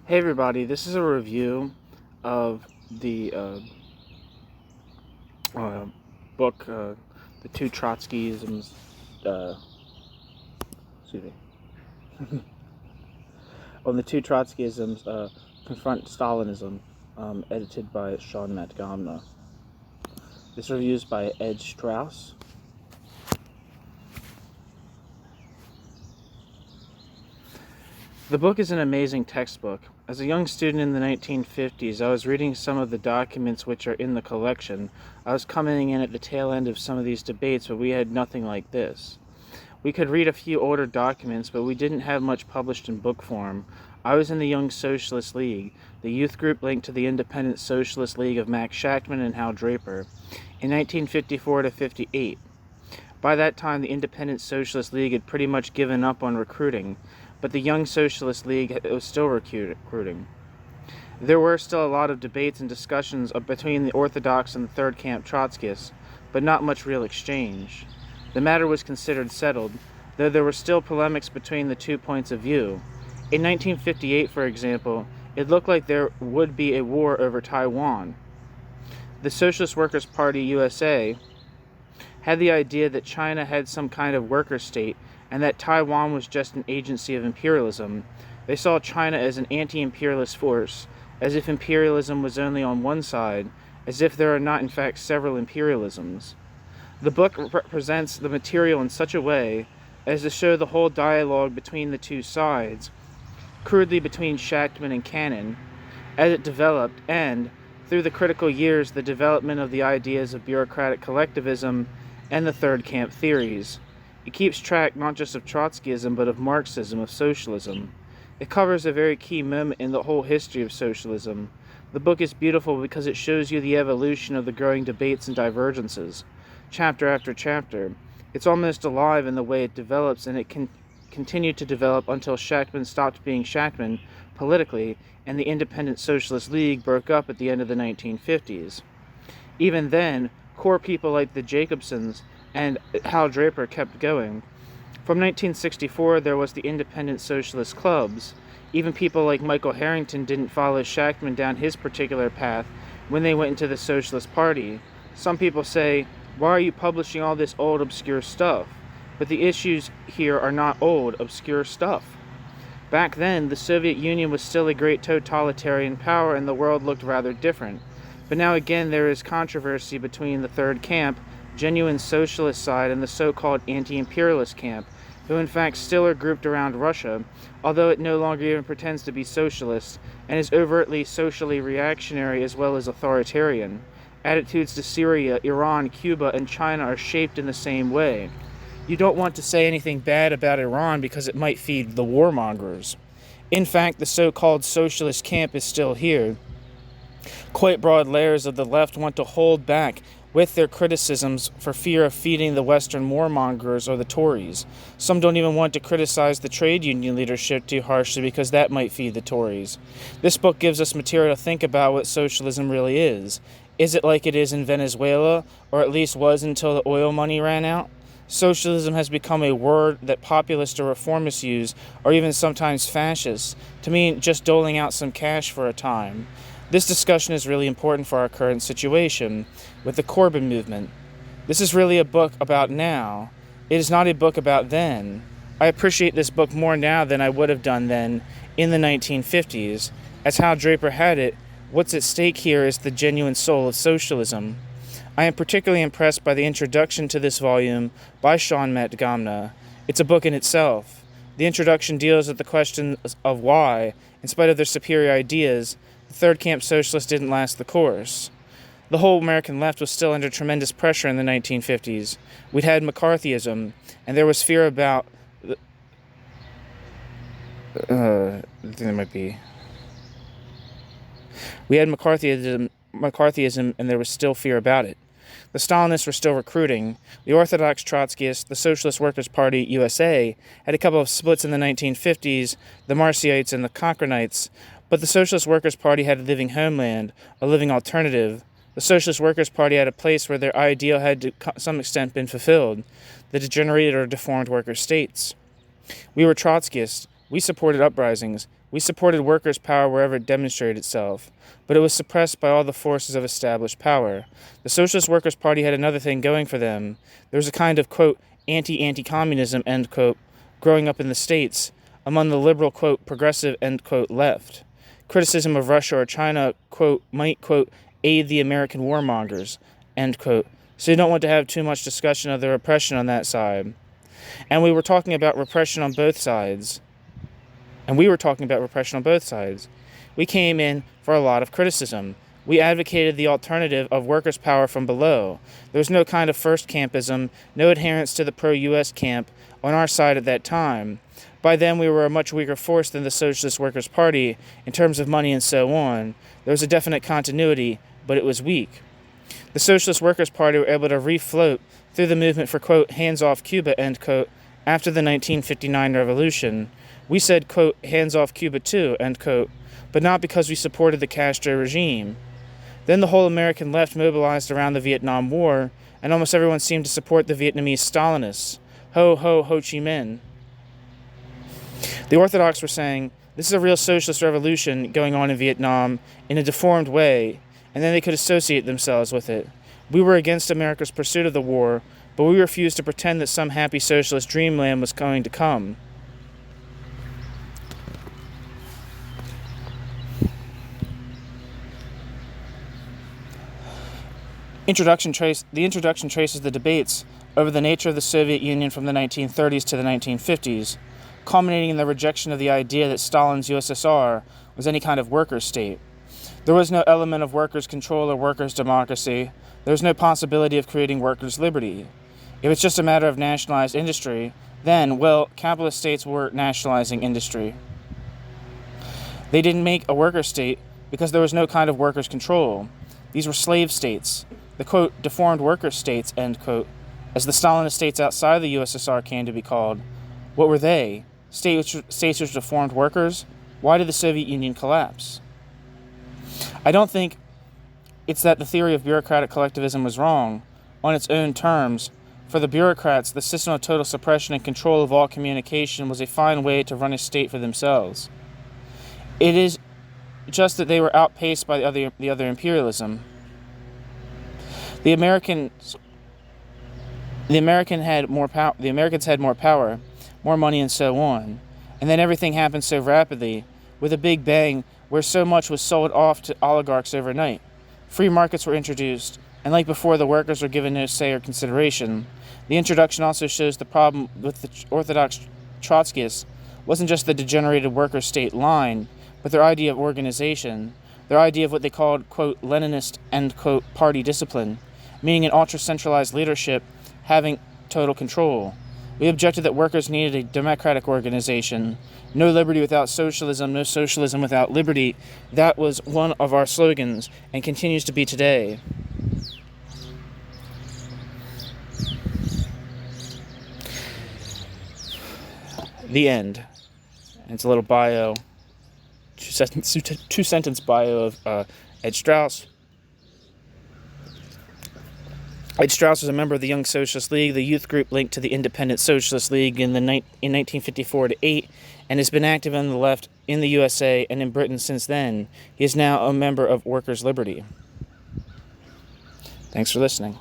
Hey everybody, this is a review of the book, The Two Trotskyisms, excuse me, on the Two Trotskyisms, Confront Stalinism, edited by Matgamna. This review is by Ed Strauss. The book is an amazing textbook. As a young student in the 1950s, I was reading some of the documents which are in the collection. I was coming in at the tail end of some of these debates, but we had nothing like this. We could read a few older documents, but we didn't have much published in book form. I was in the Young Socialist League, the youth group linked to the Independent Socialist League of Max Shachtman and Hal Draper, in 1954 to 58. By that time, the Independent Socialist League had pretty much given up on recruiting, but the Young Socialist League was still recruiting. There were still a lot of debates and discussions between the Orthodox and the Third Camp Trotskyists, but not much real exchange. The matter was considered settled, though there were still polemics between the two points of view. In 1958, for example, it looked like there would be a war over Taiwan. The Socialist Workers' Party USA had the idea that China had some kind of worker state and that Taiwan was just an agency of imperialism. They saw China as an anti-imperialist force, as if imperialism was only on one side, as if there are not in fact several imperialisms. The book presents the material in such a way as to show the whole dialogue between the two sides, crudely between Shachtman and Cannon, as it developed, and, through the critical years, the development of the ideas of bureaucratic collectivism and the Third Camp theories. It keeps track not just of Trotskyism, but of Marxism, of socialism. It covers a very key moment in the whole history of socialism. The book is beautiful because it shows you the evolution of the growing debates and divergences, chapter after chapter. It's almost alive in the way it develops, and it can continue to develop until Shachtman stopped being Shachtman politically, and the Independent Socialist League broke up at the end of the 1950s. Even then, core people like the Jacobsons and Hal Draper kept going. From 1964, there was the Independent Socialist Clubs. Even people like Michael Harrington didn't follow Shachtman down his particular path when they went into the Socialist Party. Some people say, "Why are you publishing all this old, obscure stuff?" But the issues here are not old, obscure stuff. Back then, the Soviet Union was still a great totalitarian power and the world looked rather different. But now again, there is controversy between the Third Camp, genuine socialist side, and the so-called anti-imperialist camp, who in fact still are grouped around Russia, although it no longer even pretends to be socialist, and is overtly socially reactionary as well as authoritarian. Attitudes to Syria, Iran, Cuba, and China are shaped in the same way. You don't want to say anything bad about Iran because it might feed the warmongers. In fact, the so-called socialist camp is still here. Quite broad layers of the left want to hold back with their criticisms for fear of feeding the Western warmongers or the Tories. Some don't even want to criticize the trade union leadership too harshly because that might feed the Tories. This book gives us material to think about what socialism really is. Is it like it is in Venezuela, or at least was until the oil money ran out? Socialism has become a word that populists or reformists use, or even sometimes fascists, to mean just doling out some cash for a time. This discussion is really important for our current situation with the Corbyn movement. This is really a book about now. It is not a book about then. I appreciate this book more now than I would have done then in the 1950s. As Hal Draper had it, what's at stake here is the genuine soul of socialism. I am particularly impressed by the introduction to this volume by Matgamna. It's a book in itself. The introduction deals with the question of why, in spite of their superior ideas, the Third Camp Socialists didn't last the course. The whole American left was still under tremendous pressure in the 1950s. We'd had McCarthyism, and there was fear about... I think there might be... We had McCarthyism, and there was still fear about it. The Stalinists were still recruiting. The Orthodox Trotskyists, the Socialist Workers' Party USA, had a couple of splits in the 1950s, the Marcyites and the Confrontites, but the Socialist Workers' Party had a living homeland, a living alternative. The Socialist Workers' Party had a place where their ideal had to some extent been fulfilled, the degenerated or deformed worker states. We were Trotskyists. We supported uprisings. We supported workers' power wherever it demonstrated itself. But it was suppressed by all the forces of established power. The Socialist Workers' Party had another thing going for them. There was a kind of, quote, anti-communism, end quote, growing up in the States among the liberal, quote, progressive, end quote, left. Criticism of Russia or China, quote, might, quote, aid the American warmongers, end quote. So you don't want to have too much discussion of the repression on that side. And we were talking about repression on both sides. We came in for a lot of criticism. We advocated the alternative of workers' power from below. There was no kind of first campism, no adherence to the pro-U.S. camp on our side at that time. By then, we were a much weaker force than the Socialist Workers' Party in terms of money and so on. There was a definite continuity, but it was weak. The Socialist Workers' Party were able to refloat through the movement for, quote, hands off Cuba, end quote, after the 1959 revolution. We said, quote, hands off Cuba too, end quote, but not because we supported the Castro regime. Then the whole American left mobilized around the Vietnam War, and almost everyone seemed to support the Vietnamese Stalinists. Ho, ho, Ho Chi Minh. The Orthodox were saying, this is a real socialist revolution going on in Vietnam in a deformed way, and then they could associate themselves with it. We were against America's pursuit of the war, but we refused to pretend that some happy socialist dreamland was going to come. The introduction traces the debates over the nature of the Soviet Union from the 1930s to the 1950s, culminating in the rejection of the idea that Stalin's USSR was any kind of workers' state. There was no element of workers' control or workers' democracy. There was no possibility of creating workers' liberty. If it's just a matter of nationalized industry, then, well, capitalist states were nationalizing industry. They didn't make a worker state because there was no kind of workers' control. These were slave states. The, quote, deformed worker states, end quote, as the Stalinist states outside the USSR came to be called. What were they? States which deformed workers? Why did the Soviet Union collapse? I don't think it's that the theory of bureaucratic collectivism was wrong on its own terms. For the bureaucrats, the system of total suppression and control of all communication was a fine way to run a state for themselves. It is just that they were outpaced by the other imperialism. The Americans had more power, more money, and so on. And then everything happened so rapidly, with a big bang, where so much was sold off to oligarchs overnight. Free markets were introduced, and like before, the workers were given no say or consideration. The introduction also shows the problem with the Orthodox Trotskyists wasn't just the degenerated worker state line, but their idea of organization, their idea of what they called, quote, Leninist, end quote, party discipline, meaning an ultra-centralized leadership having total control. We objected that workers needed a democratic organization. No liberty without socialism, no socialism without liberty. That was one of our slogans and continues to be today. The end. And it's a little bio, two-sentence bio of Ed Strauss. Ed Strauss was a member of the Young Socialist League, the youth group linked to the Independent Socialist League in 1954-8, and has been active on the left in the USA and in Britain since then. He is now a member of Workers' Liberty. Thanks for listening.